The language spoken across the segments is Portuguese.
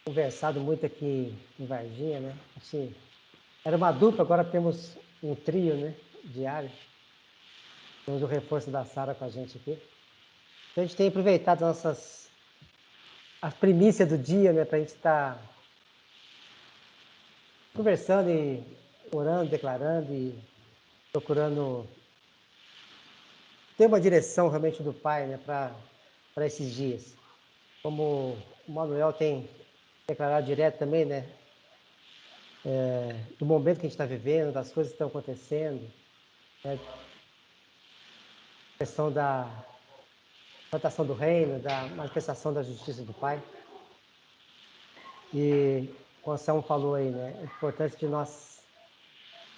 conversado muito aqui em Varginha, né? Assim, era uma dupla, agora temos um trio, né? Diário. Temos o reforço da Sara com a gente aqui. Então, a gente tem aproveitado as primícias do dia, né? Para a gente estar conversando e orando, declarando e procurando ter uma direção realmente do Pai, né? Para esses dias. Como o Manuel tem declarado direto também, né? Do momento que a gente está vivendo, das coisas que estão acontecendo, né? A questão da plantação do reino, da manifestação da justiça do Pai. E o Anselmo falou aí, né? A importância de nós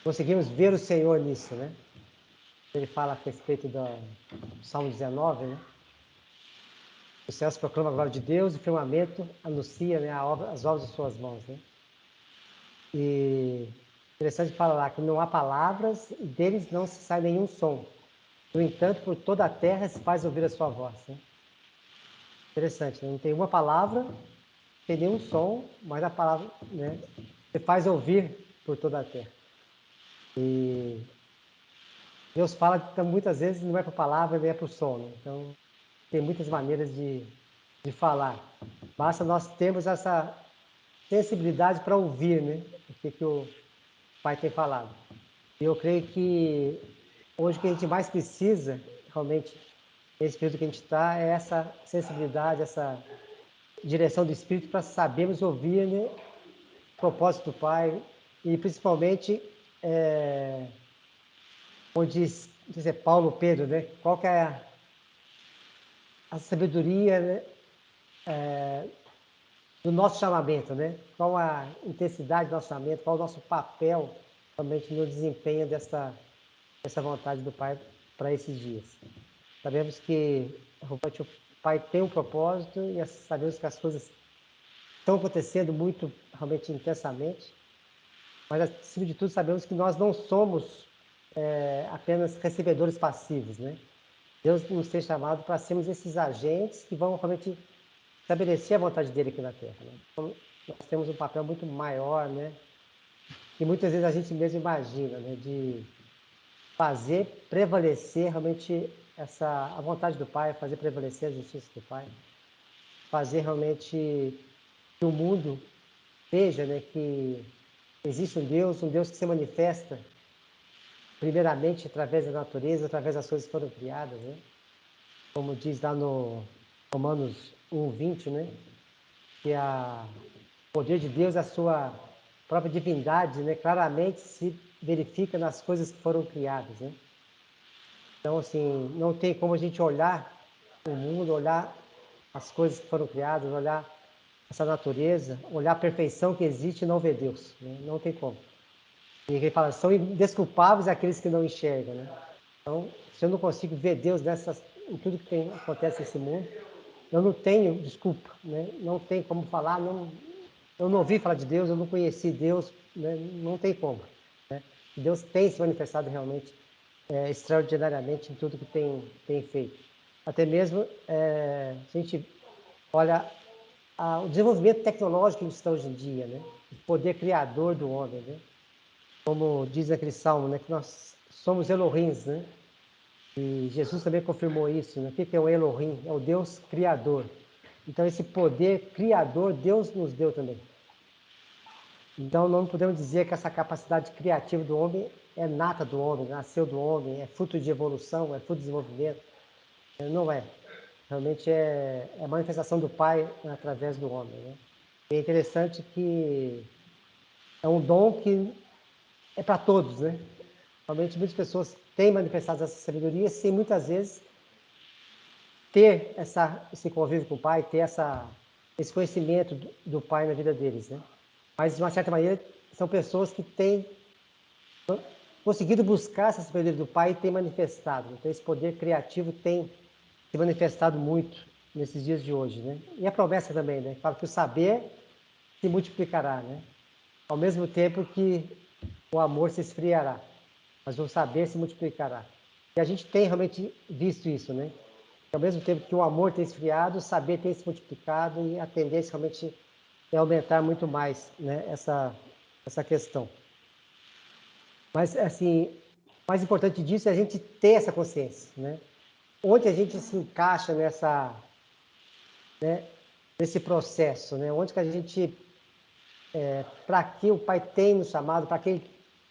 conseguirmos ver o Senhor nisso, né? Ele fala a respeito do Salmo 19, né? Os céus proclamam a glória de Deus, o firmamento anuncia, né, as obras de suas mãos, né? E interessante falar lá que não há palavras e deles não se sai nenhum som. No entanto, por toda a terra se faz ouvir a sua voz, né? Interessante, né? Não tem uma palavra, não tem nenhum som, mas a palavra, né, se faz ouvir por toda a terra. E Deus fala que muitas vezes não é para a palavra, nem é para o som, né? Então, tem muitas maneiras de falar. Basta nós termos essa sensibilidade para ouvir, né? O que o Pai tem falado. E eu creio que hoje o que a gente mais precisa, realmente, nesse período que a gente está, é essa sensibilidade, essa direção do Espírito para sabermos ouvir, né, o propósito do Pai e principalmente onde diz, não sei se é Paulo ou Pedro, né? Qual que é a sabedoria, né, do nosso chamamento, né? Qual a intensidade do nosso chamamento, qual o nosso papel realmente no desempenho dessa vontade do Pai para esses dias. Sabemos que realmente o Pai tem um propósito e sabemos que as coisas estão acontecendo muito, realmente intensamente, mas acima de tudo sabemos que nós não somos apenas recebedores passivos, né? Deus nos tem chamado para sermos esses agentes que vão realmente estabelecer a vontade dele aqui na Terra, né? Então, nós temos um papel muito maior, né? Que muitas vezes a gente mesmo imagina, né? De fazer prevalecer realmente a vontade do Pai, fazer prevalecer a justiça do Pai, fazer realmente que o mundo veja, né, que existe um Deus que se manifesta primeiramente através da natureza, através das coisas que foram criadas, né? Como diz lá no Romanos 1:20, né? Que o poder de Deus, a sua própria divindade, né, claramente se verifica nas coisas que foram criadas, né? Então, assim, não tem como a gente olhar o mundo, olhar as coisas que foram criadas, olhar essa natureza, olhar a perfeição que existe e não ver Deus, né? Não tem como. E ele fala, são indesculpáveis aqueles que não enxergam, né? Então, se eu não consigo ver Deus em tudo que acontece nesse mundo, eu não tenho desculpa, né? Não tem como falar, eu não ouvi falar de Deus, eu não conheci Deus, né? Não tem como, né? Deus tem se manifestado realmente extraordinariamente em tudo que tem feito. Até mesmo, se a gente olha o desenvolvimento tecnológico que a gente está hoje em dia, né? O poder criador do homem, né? Como diz aquele salmo, né? Que nós somos Elohims, né? E Jesus também confirmou isso, né? O que é o Elohim? É o Deus criador. Então, esse poder criador, Deus nos deu também. Então, não podemos dizer que essa capacidade criativa do homem é nata do homem, nasceu do homem, é fruto de evolução, é fruto de desenvolvimento. Não é. Realmente é a manifestação do Pai através do homem, né? E é interessante que é um dom que é para todos, né? Realmente muitas pessoas têm manifestado essa sabedoria sem muitas vezes ter esse convívio com o Pai, ter esse conhecimento do Pai na vida deles, né? Mas, de uma certa maneira, são pessoas que têm conseguido buscar essa sabedoria do Pai e têm manifestado. Então, esse poder criativo tem se manifestado muito nesses dias de hoje, né? E a promessa também, né? Fala que o saber se multiplicará, né? Ao mesmo tempo que o amor se esfriará, mas o saber se multiplicará. E a gente tem realmente visto isso, né? Ao mesmo tempo que o amor tem esfriado, o saber tem se multiplicado e a tendência realmente aumentar muito mais, né, essa questão. Mas, assim, o mais importante disso é a gente ter essa consciência, né? Onde a gente se encaixa nesse processo, né? Onde que a gente, para que o Pai tem nos chamado,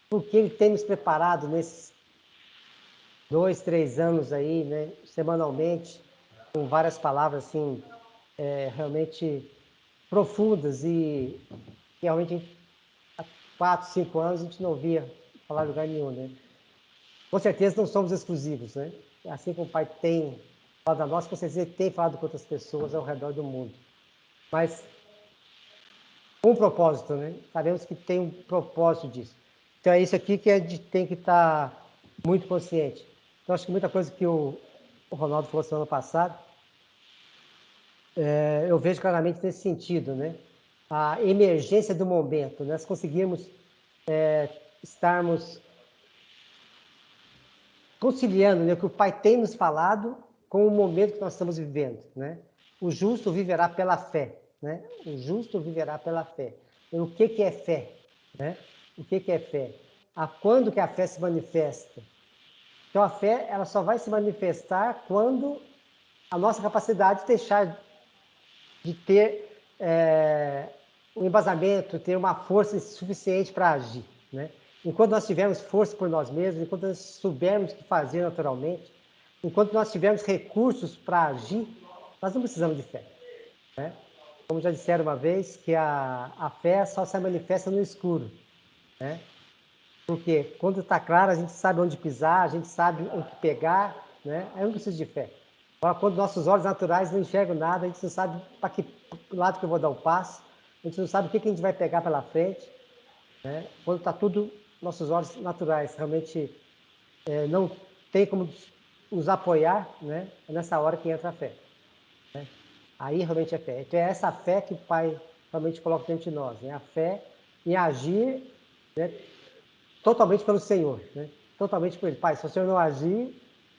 por que Ele tem nos preparado nesses 2, 3 anos aí, né? Semanalmente, com várias palavras, assim, realmente profundas e realmente há 4, 5 anos a gente não ouvia falar em lugar nenhum, né? Com certeza não somos exclusivos, né? Assim como o Pai tem falado a nós, com certeza Ele tem falado com outras pessoas ao redor do mundo. Mas com um propósito, né? Sabemos que tem um propósito disso. Então é isso aqui que a gente tem que estar muito consciente. Então acho que muita coisa que o Ronaldo falou semana passada, eu vejo claramente nesse sentido, né? A emergência do momento, né? Nós conseguimos estarmos conciliando, né, o que o Pai tem nos falado com o momento que nós estamos vivendo, né? O justo viverá pela fé, né? O justo viverá pela fé. E o que é fé, né? O que é fé? Quando que a fé se manifesta? Então a fé, ela só vai se manifestar quando a nossa capacidade deixar de ter um embasamento, ter uma força suficiente para agir, né? Enquanto nós tivermos força por nós mesmos, enquanto nós soubermos o que fazer naturalmente, enquanto nós tivermos recursos para agir, nós não precisamos de fé, né? Como já disseram uma vez, que a fé só se manifesta no escuro, né? Porque quando está claro, a gente sabe onde pisar, a gente sabe o que pegar, né? Eu não preciso de fé. Agora, quando nossos olhos naturais não enxergam nada, a gente não sabe para que lado que eu vou dar o passo, a gente não sabe o que a gente vai pegar pela frente, né? Quando está tudo, nossos olhos naturais realmente não tem como nos apoiar, né? É nessa hora que entra a fé, né? Aí realmente é fé. Então é essa fé que o Pai realmente coloca dentro de nós, né? A fé em agir, né, totalmente pelo Senhor, né? Totalmente por Ele. Pai, se o Senhor não agir,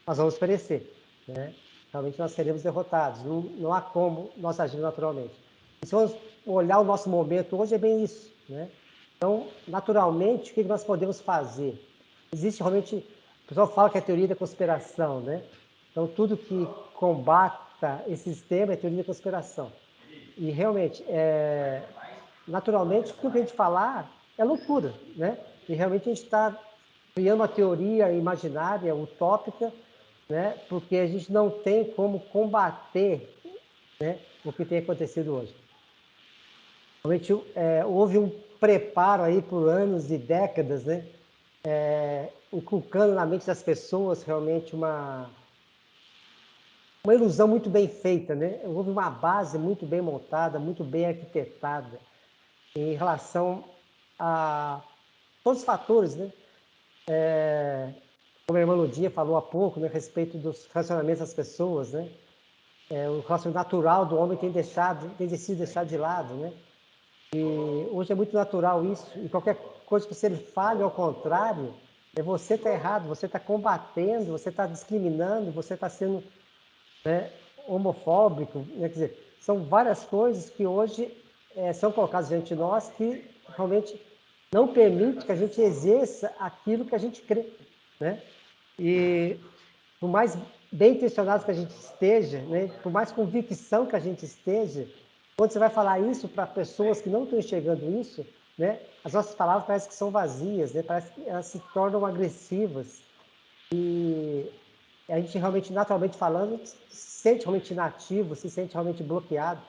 nós vamos perecer, né? Realmente nós seremos derrotados. Não há como nós agirmos naturalmente. E se vamos olhar o nosso momento hoje, é bem isso, né? Então, naturalmente, o que nós podemos fazer? Existe realmente, o pessoal fala que é a teoria da conspiração, né? Então, tudo que combata esse sistema é teoria da conspiração. E realmente, naturalmente, tudo que a gente falar é loucura, né? E realmente a gente está criando uma teoria imaginária, utópica, né? Porque a gente não tem como combater, né, o que tem acontecido hoje. Realmente houve um preparo aí por anos e décadas, né? Inculcando na mente das pessoas realmente uma ilusão muito bem feita, né? Houve uma base muito bem montada, muito bem arquitetada em relação a todos os fatores, né? Como a irmã Ludia falou há pouco, né, a respeito dos relacionamentos das pessoas, né? O relacionamento natural do homem tem sido deixado de lado, né? E hoje é muito natural isso, e qualquer coisa que você fale ao contrário, você está errado, você está combatendo, você está discriminando, você está sendo, né, homofóbico, né? Quer dizer, são várias coisas que hoje são colocadas diante de nós que realmente não permite que a gente exerça aquilo que a gente crê, né? E por mais bem intencionados que a gente esteja, né, por mais convicção que a gente esteja, quando você vai falar isso para pessoas que não estão enxergando isso, né, as nossas palavras parecem que são vazias, né, parece que elas se tornam agressivas. E a gente realmente, naturalmente falando, se sente realmente inativo, se sente realmente bloqueado.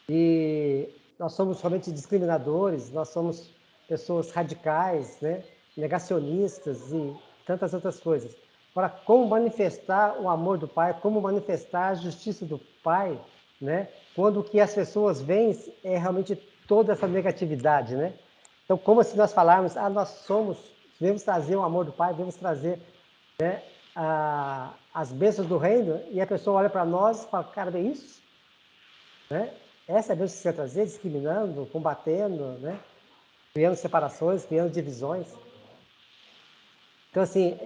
E nós somos realmente discriminadores, nós somos pessoas radicais, né, negacionistas e tantas outras coisas. Agora, como manifestar o amor do Pai, como manifestar a justiça do Pai, né, quando o que as pessoas veem é realmente toda essa negatividade, né? Então, como se nós falarmos, nós devemos trazer o amor do Pai, devemos trazer, né, as bênçãos do reino, e a pessoa olha para nós e fala, cara, é isso? Né? Essa é a bênção que você quer trazer, discriminando, combatendo, né? Criando separações, criando divisões. Então, assim,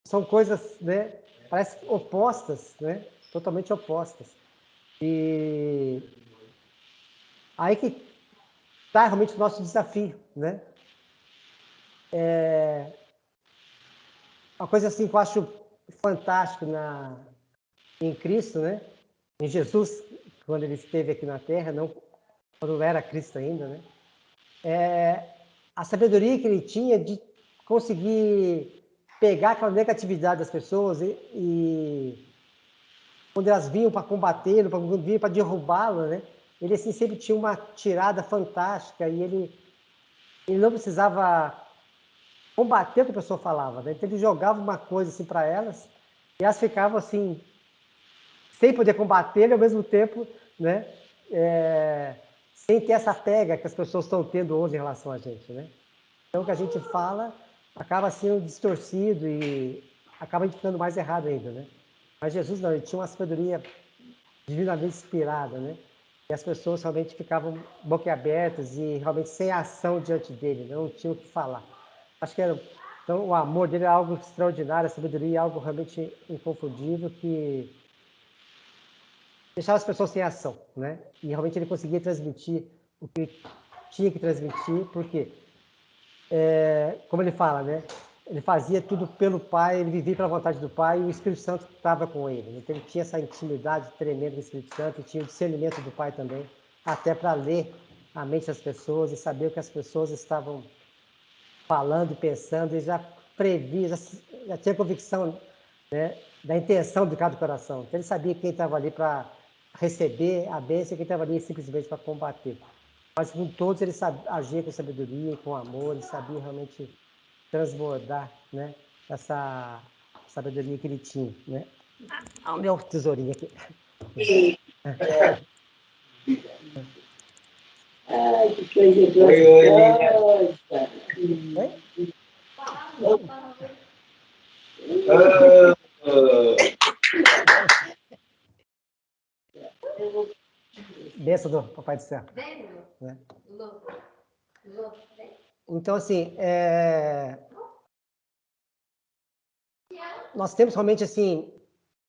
são coisas, né, parece opostas, né? Totalmente opostas. E Aí que está realmente o nosso desafio, né? Uma coisa assim que eu acho fantástico em Cristo, né? Em Jesus, quando ele esteve aqui na Terra, não quando não era Cristo ainda, né? A sabedoria que ele tinha de conseguir pegar aquela negatividade das pessoas e quando elas vinham para combatê-lo, quando vinham para derrubá-lo, né? Ele assim sempre tinha uma tirada fantástica e ele não precisava combater o que a pessoa falava, né? Então ele jogava uma coisa assim para elas e elas ficavam assim sem poder combater ele ao mesmo tempo, né? Sem ter essa pega que as pessoas estão tendo hoje em relação a gente, né? Então o que a gente fala acaba sendo distorcido e acaba ficando mais errado ainda, né? Mas Jesus não, ele tinha uma sabedoria divinamente inspirada, né? E as pessoas realmente ficavam boquiabertas e realmente sem ação diante dele, não tinham o que falar. Acho que então, o amor dele é algo extraordinário, a sabedoria é algo realmente inconfundível que deixava as pessoas sem ação, né? E realmente ele conseguia transmitir o que tinha que transmitir, porque, como ele fala, né? Ele fazia tudo pelo Pai, ele vivia pela vontade do Pai e o Espírito Santo estava com ele. Então ele tinha essa intimidade tremenda do Espírito Santo e tinha o discernimento do Pai também, até para ler a mente das pessoas e saber o que as pessoas estavam falando e pensando, e já previa, já tinha convicção, né, da intenção de cada coração. Então ele sabia quem estava ali para receber a bênção e quem estava ali simplesmente para combater. Mas com todos ele agia com sabedoria e com amor, ele sabia realmente transbordar, né, essa sabedoria que ele tinha, né? Ah, o meu tesourinho aqui. Ai, que coisa gostosa. Oi? Bênção do Papai do Céu. Né? Então, assim, nós temos realmente, assim,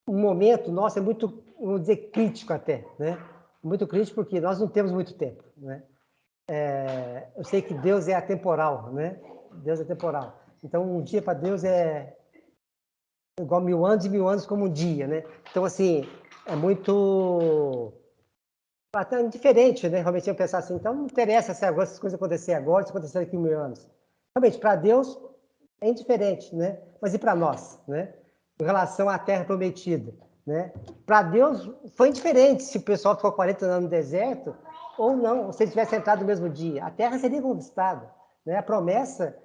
um momento nosso é muito, vamos dizer, crítico até, né? Muito crítico porque nós não temos muito tempo, né? Eu sei que Deus é atemporal, né? Deus é temporal. Então, um dia para Deus é igual 1000 anos e 1000 anos como um dia, né? Então, assim, é muito até diferente, né? Realmente eu pensar assim, então não interessa se agora essas coisas acontecer agora, se acontecer daqui a 1000 anos. Realmente, para Deus é indiferente, né? Mas e para nós, né? Em relação à Terra Prometida, né? Para Deus foi indiferente se o pessoal ficou 40 anos no deserto ou não, ou se ele tivesse entrado no mesmo dia. A Terra seria conquistada, né? A promessa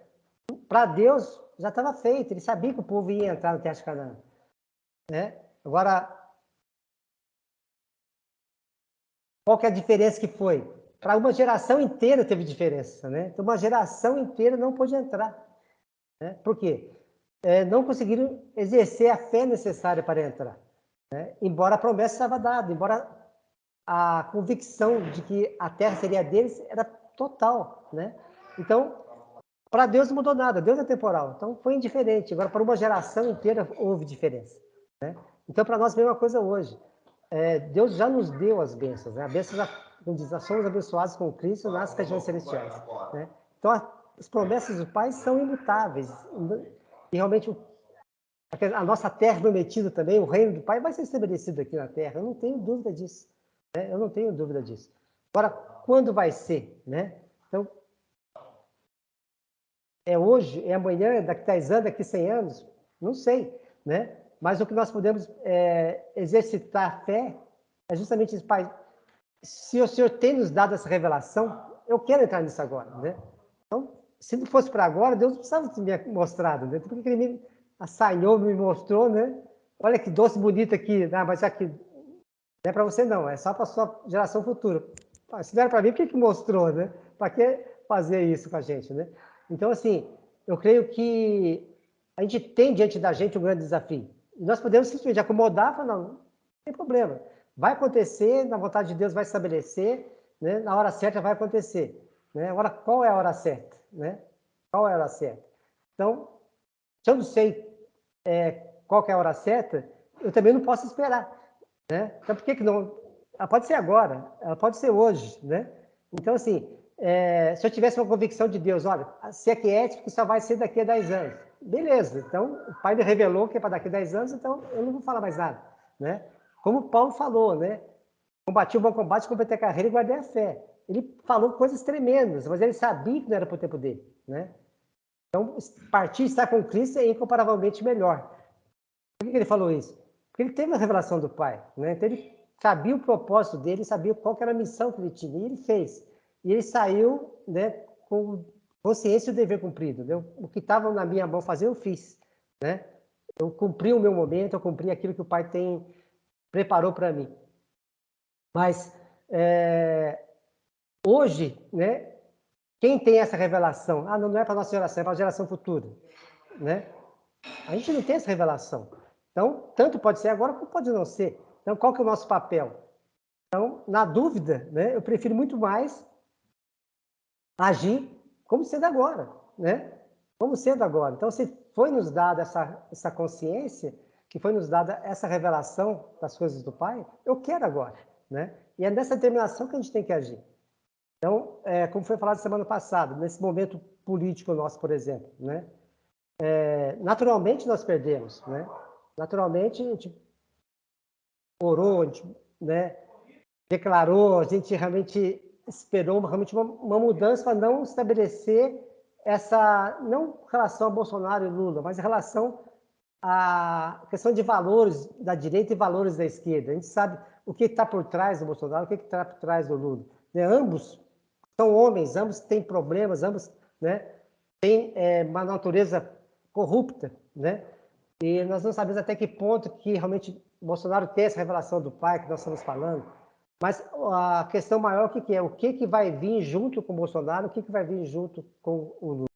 para Deus já estava feita, ele sabia que o povo ia entrar na Terra de Canaã, né? Agora, qual que é a diferença que foi? Para uma geração inteira teve diferença, né? Então, uma geração inteira não pôde entrar, né? Por quê? Não conseguiram exercer a fé necessária para entrar, né? Embora a promessa estava dada, embora a convicção de que a terra seria deles era total, né? Então, para Deus não mudou nada, Deus é temporal, então foi indiferente. Agora, para uma geração inteira houve diferença, né? Então, para nós, a mesma coisa hoje. Deus já nos deu as bênçãos, né? A bênção já, como diz, nós somos abençoados com Cristo nas regiões celestiais, né? Então, as promessas do Pai são imutáveis. E realmente a nossa terra prometida também, o reino do Pai vai ser estabelecido aqui na terra. Eu não tenho dúvida disso, né? Eu não tenho dúvida disso. Agora, quando vai ser, né? Então, é hoje, é amanhã, é daqui 10 anos, daqui 100 anos? Não sei, né? Mas o que nós podemos exercitar a fé é justamente isso, Pai. Se o Senhor tem nos dado essa revelação, eu quero entrar nisso agora, né? Então, se não fosse para agora, Deus não precisava ter me mostrado, né? Porque ele me assanhou, me mostrou, né? Olha que doce bonito aqui, né? Mas aqui não é para você não, é só para a sua geração futura. Se não era para mim, por que mostrou, né? Para que fazer isso com a gente, né? Então, assim, eu creio que a gente tem diante da gente um grande desafio. E nós podemos simplesmente acomodar e falar, não tem problema. Vai acontecer, na vontade de Deus vai estabelecer, né? Na hora certa vai acontecer. Né? Agora, qual é a hora certa? Né? Qual é a hora certa? Então, se eu não sei qual que é a hora certa, eu também não posso esperar. Né? Então, por que não? Ela pode ser agora, ela pode ser hoje. Né? Então, assim, se eu tivesse uma convicção de Deus, olha, se é quiético, só vai ser daqui a 10 anos. Beleza, então o pai me revelou que é para daqui a 10 anos, então eu não vou falar mais nada, né? Como Paulo falou, né? Combati o bom combate, completei a carreira e guardei a fé. Ele falou coisas tremendas, mas ele sabia que não era para o tempo dele, né? Então, partir e estar com Cristo é incomparavelmente melhor. Por que ele falou isso? Porque ele teve a revelação do Pai, né? Então ele sabia o propósito dele, sabia qual era a missão que ele tinha, e ele fez. E ele saiu, né, com consciência e o dever cumprido. Né? O que estava na minha mão fazer, eu fiz, né? Eu cumpri o meu momento, eu cumpri aquilo que o Pai preparou para mim. Mas hoje, né, quem tem essa revelação? Não é para a nossa geração, é para a geração futura, né? A gente não tem essa revelação. Então, tanto pode ser agora, como pode não ser. Então, qual que é o nosso papel? Então, na dúvida, né, eu prefiro muito mais agir como sendo agora, né? Como sendo agora. Então, se foi nos dada essa consciência, que foi nos dada essa revelação das coisas do Pai, eu quero agora, né? E é nessa determinação que a gente tem que agir. Então, como foi falado semana passada, nesse momento político nosso, por exemplo, né? Naturalmente nós perdemos, né? Naturalmente a gente orou, a gente, né, declarou, a gente realmente esperou realmente uma mudança para não estabelecer essa, não relação a Bolsonaro e Lula, mas em relação à questão de valores da direita e valores da esquerda. A gente sabe o que está por trás do Bolsonaro, o que está por trás do Lula. Né? Ambos são homens, ambos têm problemas, ambos, né, têm uma natureza corrupta, né? E nós não sabemos até que ponto que realmente Bolsonaro tem essa revelação do Pai que nós estamos falando. Mas a questão maior, o que é? O que vai vir junto com o Bolsonaro, o que vai vir junto com o Lula?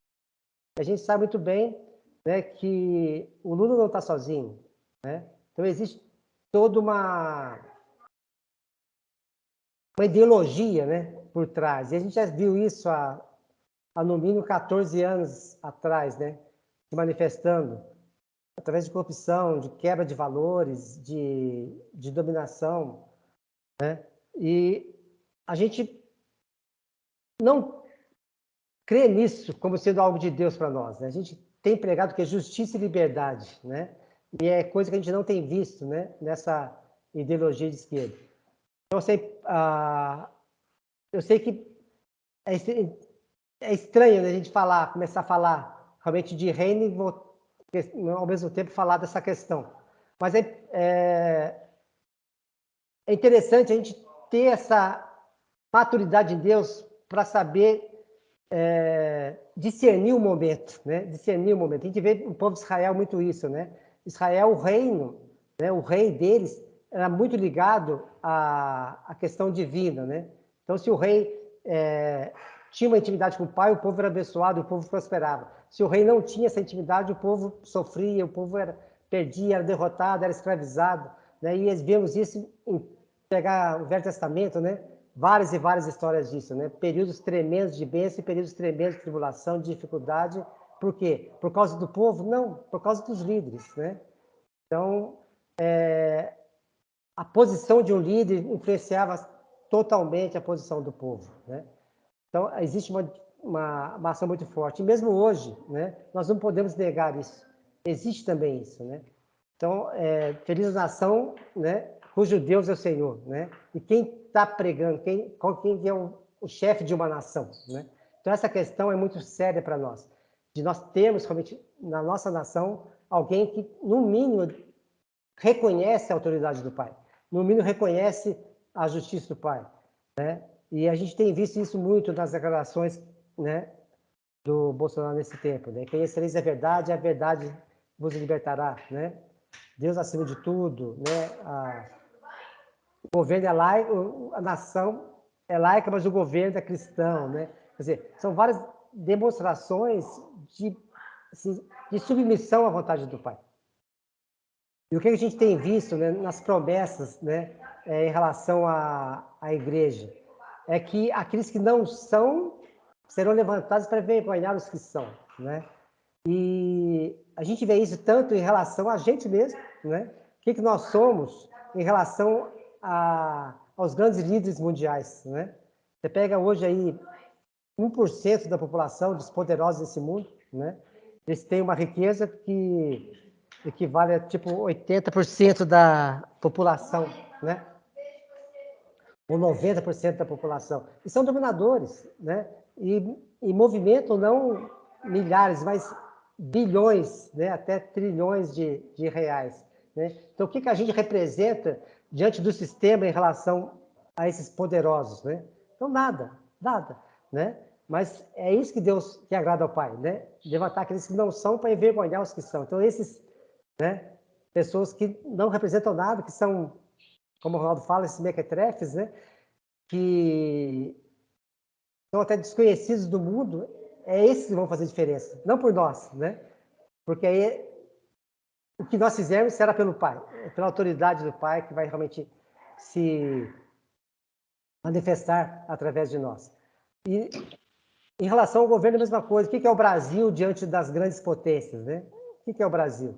A gente sabe muito bem, né, que o Lula não está sozinho, né? Então existe toda uma ideologia, né, por trás. E a gente já viu isso há no mínimo 14 anos atrás, né, se manifestando através de corrupção, de quebra de valores, de dominação, né? E a gente não crê nisso como sendo algo de Deus para nós, né? A gente tem pregado que é justiça e liberdade, né? E é coisa que a gente não tem visto, né, nessa ideologia de esquerda. Então, eu sei que é estranho, né, a gente começar a falar realmente de reino e ao mesmo tempo falar dessa questão. Mas é interessante a gente ter essa maturidade em Deus para saber discernir o momento, né? Discernir o momento. A gente vê o povo de Israel muito isso, né? Israel, o reino, né? O rei deles era muito ligado à questão divina, né? Então, se o rei tinha uma intimidade com o pai, o povo era abençoado, o povo prosperava. Se o rei não tinha essa intimidade, o povo sofria, o povo perdia, era derrotado, era escravizado, né? E vemos isso em pegar o Velho Testamento, né? Várias e várias histórias disso, né? Períodos tremendos de bênção e períodos tremendos de tribulação, de dificuldade. Por quê? Por causa do povo? Não, por causa dos líderes, né? Então, a posição de um líder influenciava totalmente a posição do povo, né? Então, existe uma ação muito forte. E mesmo hoje, né, nós não podemos negar isso. Existe também isso, né? Então, feliz a nação, né, cujo Deus é o Senhor, né? E quem está pregando, quem é o chefe de uma nação, né? Então, essa questão é muito séria para nós. De nós termos, realmente, na nossa nação, alguém que, no mínimo, reconhece a autoridade do Pai. No mínimo, reconhece a justiça do Pai, né? E a gente tem visto isso muito nas declarações, né, do Bolsonaro nesse tempo, né? Conhecereis a verdade vos libertará, né? Deus acima de tudo, né? O governo é laico, a nação é laica, mas o governo é cristão, né? Quer dizer, são várias demonstrações de submissão à vontade do Pai. E o que a gente tem visto, né, nas promessas, né, em relação à igreja, é que aqueles que não são serão levantados para envergonhar os que são, né? E a gente vê isso tanto em relação a gente mesmo, né? O que nós somos em relação aos grandes líderes mundiais, né? Você pega hoje aí 1% da população dos poderosos desse mundo, né? Eles têm uma riqueza que equivale a tipo 80% da população, né? Ou 90% da população. E são dominadores, né? E movimentam não milhares, mas bilhões, né? Até trilhões de reais. Né? Então, o que a gente representa diante do sistema em relação a esses poderosos? Né? Então, nada, nada. Né? Mas é isso que Deus que agrada ao Pai, né? Levantar aqueles que não são para envergonhar os que são. Então, esses, né? Pessoas que não representam nada, que são, como o Ronaldo fala, esses mequetrefes, né? Que são até desconhecidos do mundo, é esses que vão fazer diferença, não por nós, né? Porque aí o que nós fizermos será pelo Pai, pela autoridade do Pai que vai realmente se manifestar através de nós. E em relação ao governo, a mesma coisa. O que é o Brasil diante das grandes potências, né? O que é o Brasil?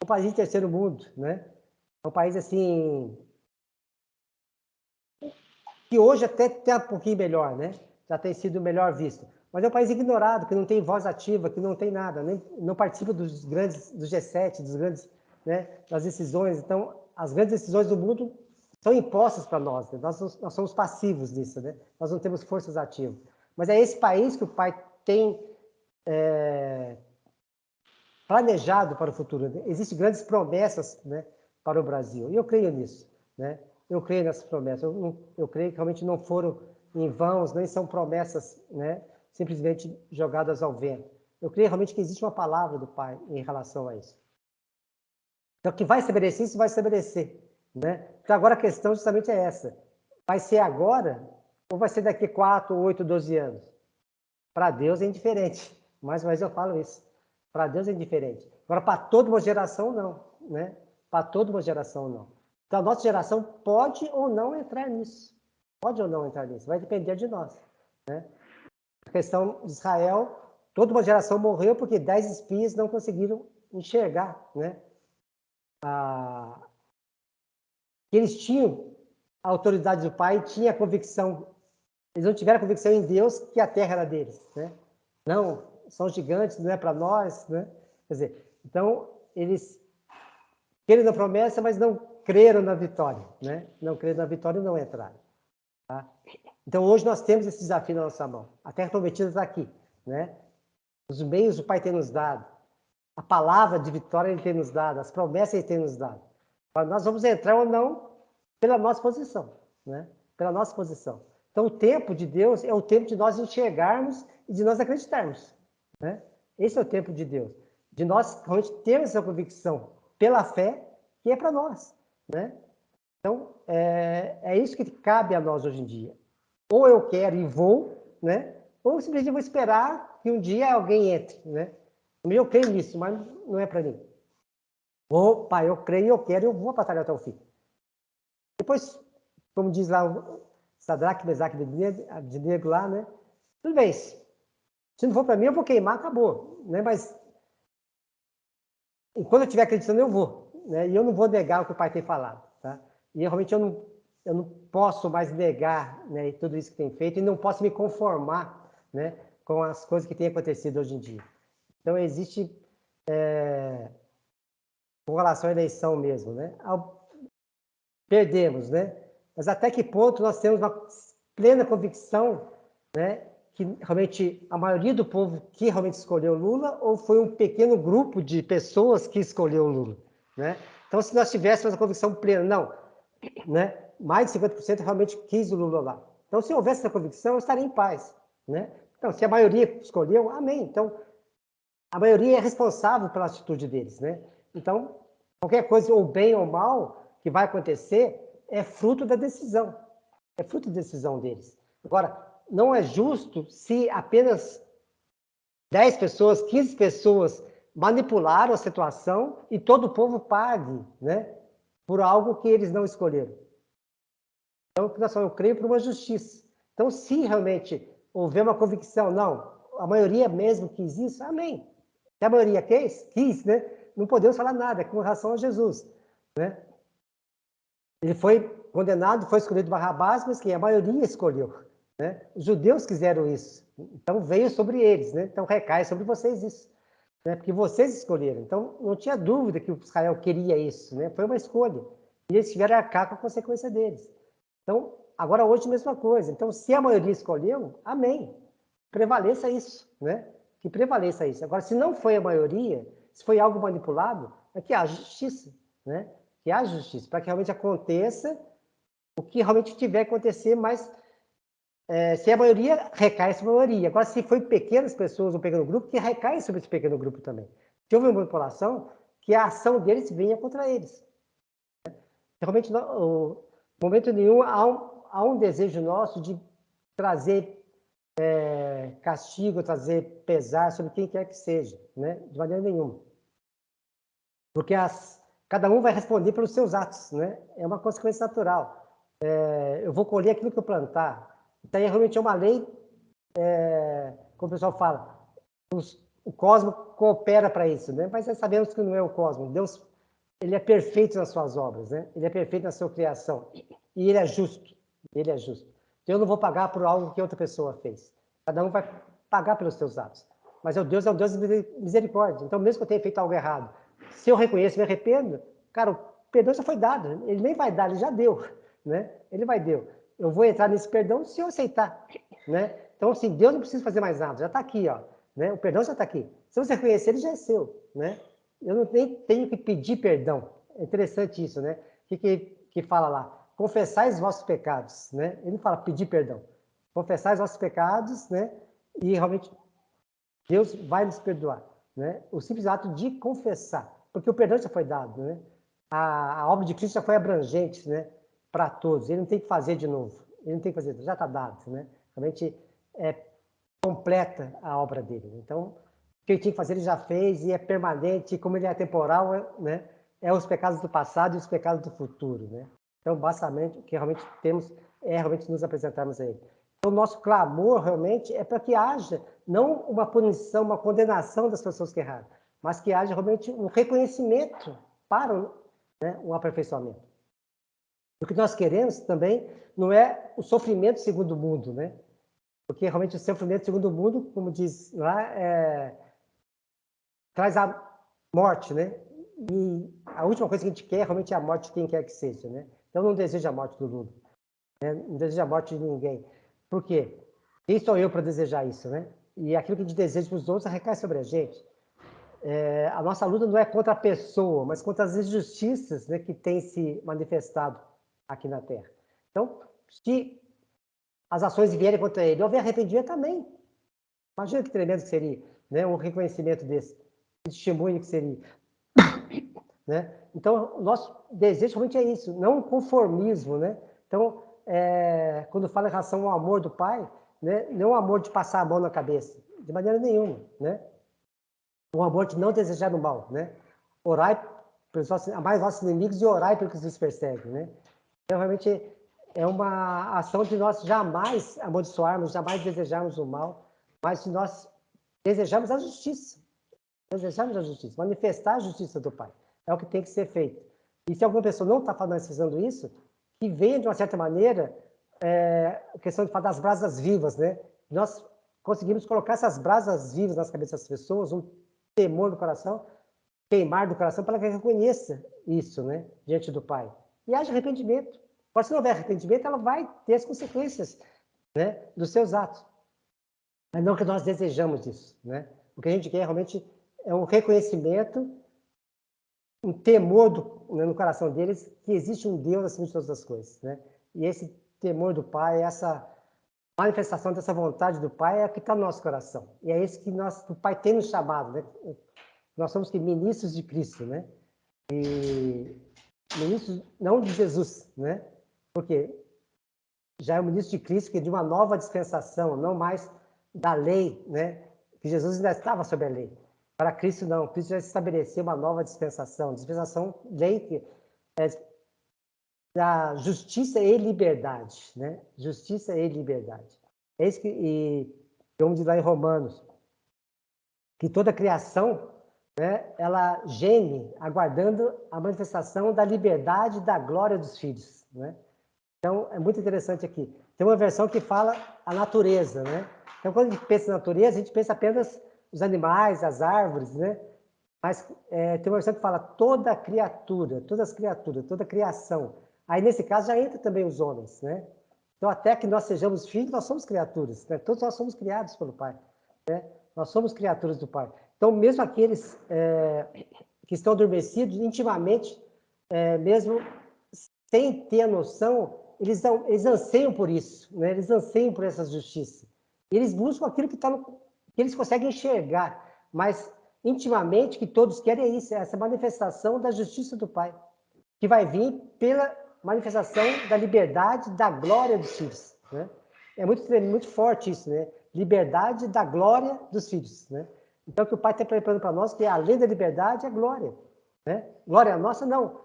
É um país de terceiro mundo, né? É um país, assim, que hoje até está um pouquinho melhor, né? Já tem sido melhor visto. Mas é um país ignorado, que não tem voz ativa, que não tem nada, nem, não participa dos grandes, do G7, dos grandes, né, das decisões. Então, as grandes decisões do mundo são impostas para nós, né? Nós somos passivos nisso, né? Nós não temos forças ativas. Mas é esse país que o Pai tem planejado para o futuro. Existem grandes promessas, né, para o Brasil. E eu creio nisso, né? Eu creio nessas promessas. Eu creio que realmente não foram em vãos, nem são promessas, né, simplesmente jogadas ao vento. Eu creio realmente que existe uma palavra do Pai em relação a isso. Então, o que vai estabelecer isso, vai estabelecer, né? Então, agora a questão justamente é essa. Vai ser agora ou vai ser daqui 4, 8, 12 anos? Para Deus é indiferente. Mais uma vez eu falo isso. Para Deus é indiferente. Agora, para toda uma geração, não. Né? Para toda uma geração, não. Então, a nossa geração pode ou não entrar nisso. Pode ou não entrar nisso. Vai depender de nós. Né? A questão de Israel, toda uma geração morreu porque 10 espias não conseguiram enxergar. Né? Eles tinham a autoridade do Pai, tinham a convicção. Eles não tiveram a convicção em Deus que a terra era deles. Né? Não, são gigantes, não é para nós, né? Quer dizer, então, eles creram na promessa, mas não creram na vitória, né? Não creram na vitória e não entraram. Tá? Então, hoje nós temos esse desafio na nossa mão. A terra prometida está aqui, né? Os meios o Pai tem nos dado. A palavra de vitória Ele tem nos dado. As promessas Ele tem nos dado. Mas nós vamos entrar ou não pela nossa posição, né? Pela nossa posição. Então, o tempo de Deus é o tempo de nós enxergarmos e de nós acreditarmos. Né? Esse é o tempo de Deus. De nós realmente termos essa convicção pela fé, que é para nós. Né? Então, é isso que cabe a nós hoje em dia. Ou eu quero e vou, né? Ou simplesmente vou esperar que um dia alguém entre. Né? Eu creio nisso, mas não é para mim. Ou, pai, eu creio, eu quero e eu vou batalhar até o fim. Depois, como diz lá o Sadraque, Mesaque e Abednego lá, né? Tudo bem, se não for para mim, eu vou queimar, acabou. Né? Mas, enquanto eu estiver acreditando, eu vou. Né? E eu não vou negar o que o Pai tem falado. Tá? E realmente eu não posso mais negar, né, tudo isso que tem feito e não posso me conformar, né, com as coisas que têm acontecido hoje em dia. Então, existe, com relação à eleição mesmo, né? Perdemos, né? Mas até que ponto nós temos uma plena convicção, né, que realmente a maioria do povo que realmente escolheu Lula ou foi um pequeno grupo de pessoas que escolheu Lula, né? Então, se nós tivéssemos a convicção plena, não, né? Mais de 50% realmente quis o Lula lá. Então, se houvesse essa convicção, eu estaria em paz, né? Então, se a maioria escolheu, amém. Então, a maioria é responsável pela atitude deles, né? Então, qualquer coisa, ou bem ou mal, que vai acontecer, é fruto da decisão. É fruto da decisão deles. Agora, não é justo se apenas 10 pessoas, 15 pessoas manipularam a situação e todo o povo pague, né, por algo que eles não escolheram. Então, eu creio por uma justiça. Então, se realmente houver uma convicção, não, a maioria mesmo quis isso, amém. Se a maioria quis, né, não podemos falar nada com relação a Jesus. Né? Ele foi condenado, foi escolhido Barrabás, mas que a maioria escolheu. né? Os judeus quiseram isso, então veio sobre eles, né? Então recai sobre vocês isso, né? Porque vocês escolheram. Então não tinha dúvida que o Israel queria isso, né? Foi uma escolha. E eles tiveram a arcar com a consequência deles. Então, agora hoje, mesma coisa. Então, se a maioria escolheu, amém. Prevaleça isso, né? Que prevaleça isso. Agora, se não foi a maioria, se foi algo manipulado, é que haja justiça, né? Que haja justiça, para que realmente aconteça o que realmente tiver que acontecer, mas se a maioria, recai sobre a maioria. Agora, se foi pequenas pessoas ou pequeno grupo, que recai sobre esse pequeno grupo também. Se houve uma manipulação, que a ação deles venha contra eles. Realmente, no momento nenhum, há um desejo nosso de trazer castigo, trazer pesar sobre quem quer que seja, né? De maneira nenhuma. Porque cada um vai responder pelos seus atos, né? É uma consequência natural. Eu vou colher aquilo que eu plantar. Então, realmente é uma lei, como o pessoal fala, o cosmos coopera para isso, né? Mas nós sabemos que não é o cosmos. Deus, ele é perfeito nas suas obras, né? Ele é perfeito na sua criação. E ele é justo. Ele é justo. Então, eu não vou pagar por algo que outra pessoa fez. Cada um vai pagar pelos seus atos. Mas o Deus é um Deus de misericórdia. Então, mesmo que eu tenha feito algo errado, se eu reconheço e me arrependo, cara, o perdão já foi dado. Ele nem vai dar, ele já deu, né? Ele vai deu. Eu vou entrar nesse perdão se eu aceitar, né? Então, assim, Deus não precisa fazer mais nada. Já está aqui, ó. Né? O perdão já está aqui. Se você reconhecer, ele já é seu, né? Eu não nem tenho que pedir perdão. É interessante isso, né? O que fala lá? Confessai os vossos pecados, né? Ele não fala pedir perdão. Confessai os vossos pecados, né? E realmente Deus vai nos perdoar, né? O simples ato de confessar, porque o perdão já foi dado, né? A obra de Cristo já foi abrangente, né? Para todos. Ele não tem que fazer de novo. Ele não tem que fazer, já está dado, né? Realmente completa a obra dele. Então, o que ele tinha que fazer, ele já fez, e é permanente, como ele é temporal, né? É os pecados do passado e os pecados do futuro, né? Então, basicamente, o que realmente temos é realmente nos apresentarmos a ele. Então, o nosso clamor, realmente, é para que haja, não uma punição, uma condenação das pessoas que erraram, mas que haja realmente um reconhecimento para, né, um aperfeiçoamento. O que nós queremos também não é o sofrimento segundo o mundo, né? Porque realmente o sofrimento segundo o mundo, como diz lá, traz a morte, né? E a última coisa que a gente quer realmente é a morte de quem quer que seja, né? Então, não desejo a morte do Lula, né? Não desejo a morte de ninguém. Por quê? Quem sou eu para desejar isso, né? E aquilo que a gente deseja para os outros recai sobre a gente. A nossa luta não é contra a pessoa, mas contra as injustiças, né, que têm se manifestado aqui na Terra. Então, se as ações vierem contra ele, houver arrependimento também. Imagina que tremendo que seria, né? Um reconhecimento desse, um testemunho que seria. Né? Então, o nosso desejo realmente é isso, não um conformismo, né? Então, quando fala em relação ao amor do Pai, né? Não o amor de passar a mão na cabeça, de maneira nenhuma, né? O amor de não desejar o mal, né? Orai pelos amai os vossos inimigos e orai pelos que vos perseguem, né? Então, realmente, é uma ação de nós jamais amaldiçoarmos, jamais desejarmos o mal, mas de nós desejarmos a justiça. Desejamos a justiça, manifestar a justiça do Pai. É o que tem que ser feito. E se alguma pessoa não está manifestando isso, que venha, de uma certa maneira, a questão de falar das brasas vivas, né? Nós conseguimos colocar essas brasas vivas nas cabeças das pessoas, um temor no coração, queimar do coração, para que ela reconheça isso, né? Diante do Pai. E haja arrependimento. Agora, se não houver arrependimento, ela vai ter as consequências, né, dos seus atos. Mas não que nós desejamos isso, né? O que a gente quer realmente é um reconhecimento, um temor né, no coração deles que existe um Deus acima de todas as coisas, né? E esse temor do Pai, essa manifestação dessa vontade do Pai é a que está no nosso coração. E é isso que o Pai tem nos chamado, né? Nós somos ministros de Cristo, né? E ministros não de Jesus, né? Porque já é o ministro de Cristo, que é de uma nova dispensação, não mais da lei, né? Que Jesus ainda estava sob a lei. Para Cristo, não. Cristo já estabeleceu uma nova dispensação. Dispensação, lei que é da justiça e liberdade, né? Justiça e liberdade. É isso que, vamos dizer lá em Romanos, que toda a criação, né, ela geme, aguardando a manifestação da liberdade e da glória dos filhos, né? Então, é muito interessante aqui. Tem uma versão que fala a natureza, né? Então, quando a gente pensa na natureza, a gente pensa apenas os animais, as árvores, né? Mas tem uma versão que fala toda criatura, todas as criaturas, toda criação. Aí, nesse caso, já entra também os homens, né? Então, até que nós sejamos filhos, nós somos criaturas, né? Todos nós somos criados pelo Pai, né? Nós somos criaturas do Pai. Então, mesmo aqueles que estão adormecidos, intimamente, mesmo sem ter a noção, eles anseiam por isso, né? Eles anseiam por essa justiça. Eles buscam aquilo que eles conseguem enxergar, mas intimamente que todos querem é isso, é essa manifestação da justiça do Pai, que vai vir pela manifestação da liberdade, da glória dos filhos, né? É muito forte isso, né? Liberdade da glória dos filhos, né? Então, o que o Pai está preparando para nós, que além da liberdade, é glória, né? Glória nossa, não.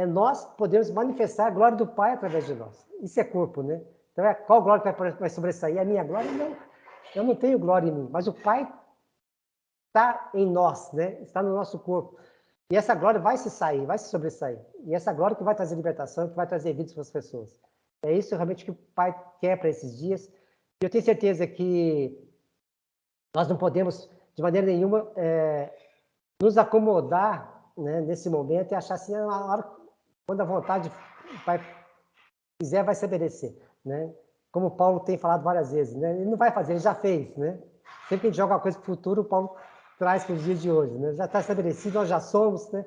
Nós podemos manifestar a glória do Pai através de nós. Isso é corpo, né? Então, qual glória vai sobressair? A minha glória? Não. Eu não tenho glória em mim, mas o Pai está em nós, né? Está no nosso corpo. E essa glória vai se sair, vai se sobressair. E essa glória que vai trazer libertação, que vai trazer vida para as pessoas. É isso realmente que o Pai quer para esses dias. E eu tenho certeza que nós não podemos, de maneira nenhuma, nos acomodar, né, nesse momento e achar assim, a hora, quando a vontade do Pai quiser, vai se estabelecer, né? Como Paulo tem falado várias vezes, né? Ele não vai fazer, ele já fez, né? Sempre que a gente joga uma coisa para o futuro, o Paulo traz para os dias de hoje, né? Já está estabelecido, nós já somos, né?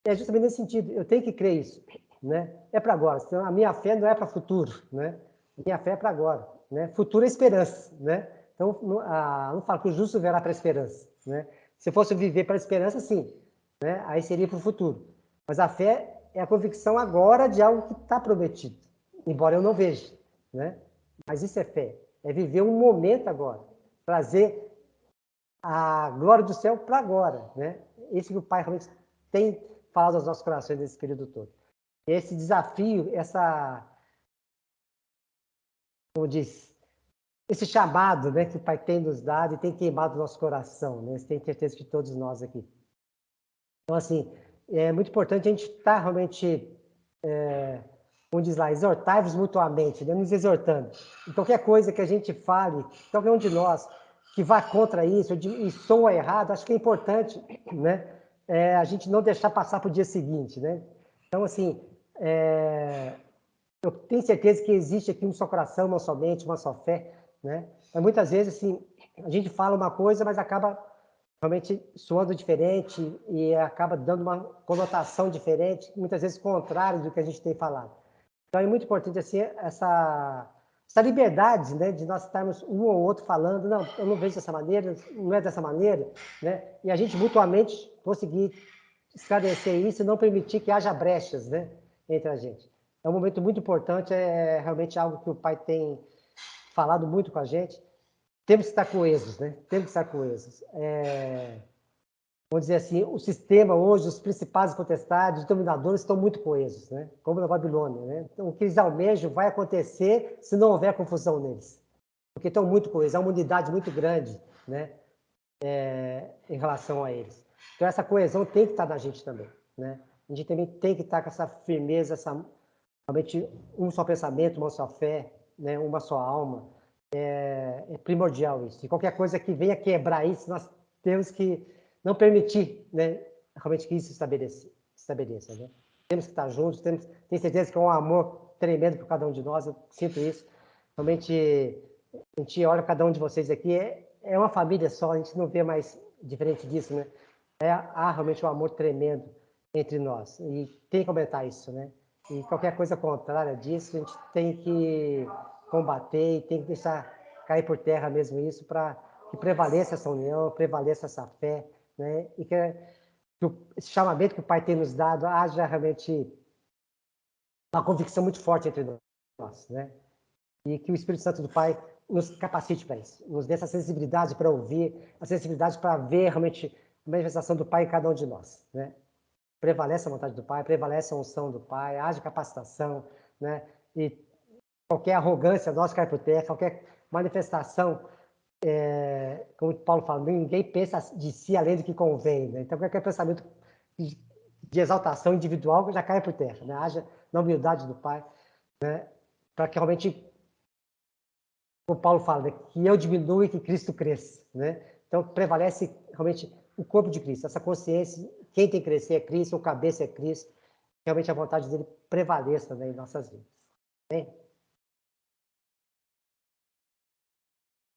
É justamente nesse sentido, eu tenho que crer isso, né? É para agora, então, a minha fé não é para o futuro, né? Minha fé é para agora, né? Futuro é esperança, né? Então, não falo que o justo verá para a esperança, né? Se fosse viver para a esperança, sim, né? Aí seria para o futuro. Mas a fé é a convicção agora de algo que está prometido, embora eu não veja, né? Mas isso é fé, é viver um momento agora, trazer a glória do céu para agora, né? Isso que o Pai realmente tem falado aos nossos corações nesse período todo. Esse desafio, como diz, esse chamado, né, que o Pai tem nos dado e tem queimado o nosso coração, né? Tem certeza de todos nós aqui. Então, assim, é muito importante a gente estar realmente, como diz lá, exortai-vos mutuamente, né? Nos exortando. E qualquer coisa que a gente fale, qualquer um de nós que vá contra isso e soa errado, acho que é importante, né? A gente não deixar passar para o dia seguinte, né? Então, assim, eu tenho certeza que existe aqui um só coração, uma só mente, uma só fé, né? Mas muitas vezes, assim, a gente fala uma coisa, mas acaba realmente soando diferente e acaba dando uma conotação diferente, muitas vezes contrária do que a gente tem falado. Então é muito importante assim, essa liberdade, né, de nós estarmos um ou outro falando, não, eu não vejo dessa maneira, não é dessa maneira, né, e a gente mutuamente conseguir esclarecer isso e não permitir que haja brechas, né, entre a gente. É um momento muito importante, é realmente algo que o Pai tem falado muito com a gente. Temos que estar coesos, né? Temos que estar coesos. Vamos dizer assim, o sistema hoje, os principais potestades, os dominadores estão muito coesos, né? Como na Babilônia, né? Então, o que eles almejam vai acontecer se não houver confusão neles. Porque estão muito coesos, há uma unidade muito grande, né? Em relação a eles. Então, essa coesão tem que estar na gente também, né? A gente também tem que estar com essa firmeza, realmente um só pensamento, uma só fé, né? Uma só alma. É primordial isso. E qualquer coisa que venha quebrar isso, nós temos que não permitir, né, realmente que isso estabeleça, né? Temos que estar juntos, tenho certeza que é um amor tremendo por cada um de nós, eu sinto isso. Realmente, a gente olha cada um de vocês aqui, é uma família só, a gente não vê mais diferente disso, né? Há realmente um amor tremendo entre nós, e tem que aumentar isso, né? E qualquer coisa contrária disso, a gente tem que combater e tem que deixar cair por terra mesmo isso para que prevaleça essa união, prevaleça essa fé, né? E que esse chamamento que o Pai tem nos dado haja realmente uma convicção muito forte entre nós, né? E que o Espírito Santo do Pai nos capacite para isso, nos dê essa sensibilidade para ouvir, a sensibilidade para ver realmente a manifestação do Pai em cada um de nós, né? Prevalece a vontade do Pai, prevalece a unção do Pai, haja capacitação, né? E qualquer arrogância nossa cai por terra, qualquer manifestação, como o Paulo fala, ninguém pensa de si além do que convém, né? Então qualquer pensamento de exaltação individual já cai por terra, né? Haja na humildade do Pai, né? para que realmente, como Paulo fala, né, que eu diminua e que Cristo cresça, né? Então, prevalece realmente o corpo de Cristo, essa consciência, quem tem que crescer é Cristo, o cabeça é Cristo, realmente a vontade dele prevaleça, né, em nossas vidas. Bem?